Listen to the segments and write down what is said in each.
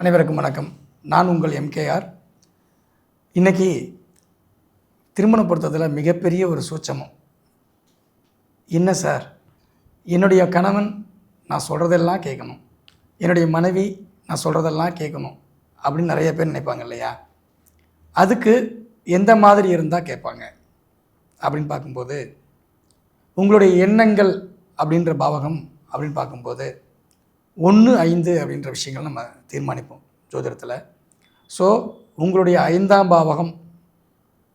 அனைவருக்கும் வணக்கம். நான் உங்கள் எம்கேஆர். இன்றைக்கி திருமண பொருத்தத்தில் மிகப்பெரிய ஒரு சூட்சமம் என்ன சார், என்னுடைய கணவன் நான் சொல்கிறதெல்லாம் கேட்கணும், என்னுடைய மனைவி நான் சொல்கிறதெல்லாம் கேட்கணும் அப்படின்னு நிறைய பேர் நினைப்பாங்க இல்லையா? அதுக்கு எந்த மாதிரி இருந்தால் கேட்பாங்க அப்படின்னு பார்க்கும்போது, உங்களுடைய எண்ணங்கள் அப்படின்ற பாவகம் அப்படின்னு பார்க்கும்போது 1, 5 அப்படின்ற விஷயங்கள் நம்ம தீர்மானிப்போம் ஜோதிடத்தில். ஸோ உங்களுடைய 5ஆம் பாவகம்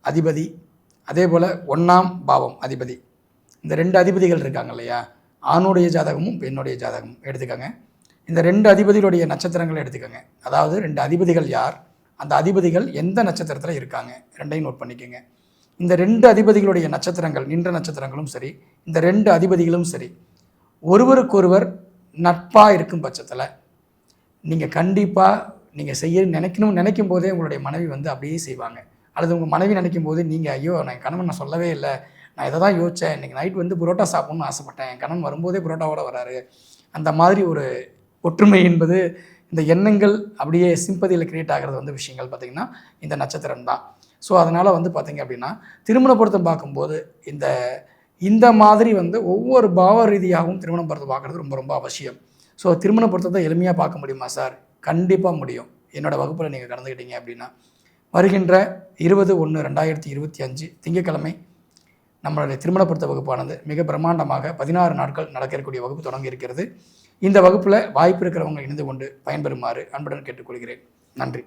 அதிபதி, அதே போல் 1ஆம் பாவம் அதிபதி, இந்த 2 அதிபதிகள் இருக்காங்க இல்லையா? ஆணுடைய ஜாதகமும் பெண்ணுடைய ஜாதகமும் எடுத்துக்கோங்க. இந்த 2 அதிபதிகளுடைய நட்சத்திரங்களை எடுத்துக்கோங்க. அதாவது 2 அதிபதிகள் யார், அந்த அதிபதிகள் எந்த நட்சத்திரத்தில் இருக்காங்க, ரெண்டையும் நோட் பண்ணிக்கோங்க. இந்த 2 அதிபதிகளுடைய நட்சத்திரங்கள், நின்ற நட்சத்திரங்களும் சரி, இந்த 2 அதிபதிகளும் சரி, ஒருவருக்கொருவர் நட்பாக இருக்கும் பட்சத்தில் நீங்கள் கண்டிப்பாக நீங்கள் செய்ய நினைக்கும் போதே உங்களுடைய மனைவி அப்படியே செய்வாங்க. அல்லது உங்கள் மனைவி நினைக்கும் போது நீங்கள் ஐயோ நான் கணவன் நான் சொல்லவே இல்லை, நான் இதை தான் யோசித்தேன், இன்றைக்கி நைட் புரோட்டா சாப்பிட்ணுன்னு ஆசைப்பட்டேன், என் கணவன் வரும்போதே புரோட்டாவோடு வராரு. அந்த மாதிரி ஒரு ஒற்றுமை என்பது இந்த எண்ணங்கள் அப்படியே சிம்பதியில் கிரியேட் ஆகிறது விஷயங்கள் பார்த்திங்கன்னா இந்த நட்சத்திரம் தான். ஸோ அதனால் பார்த்திங்க அப்படின்னா திருமண பொருத்தம் பார்க்கும்போது இந்த மாதிரி ஒவ்வொரு பாவ ரீதியாகவும் திருமண பொருத்தம் பார்க்குறது ரொம்ப ரொம்ப அவசியம். ஸோ திருமண பொருத்தத்தை எளிமையாக பார்க்க முடியுமா சார்? கண்டிப்பாக முடியும். என்னோடய வகுப்பில் நீங்கள் கலந்துக்கிட்டீங்க அப்படின்னா வருகின்ற 20/1/2025 திங்கட்கிழமை நம்மளுடைய திருமண பொருத்த வகுப்பானது மிக பிரம்மாண்டமாக 16 நாட்கள் நடக்கக்கூடிய வகுப்பு தொடங்கி இருக்கிறது. இந்த வகுப்பில் வாய்ப்பு இருக்கிறவங்க இணைந்து கொண்டு பயன்பெறுமாறு அன்புடன் கேட்டுக்கொள்கிறேன். நன்றி.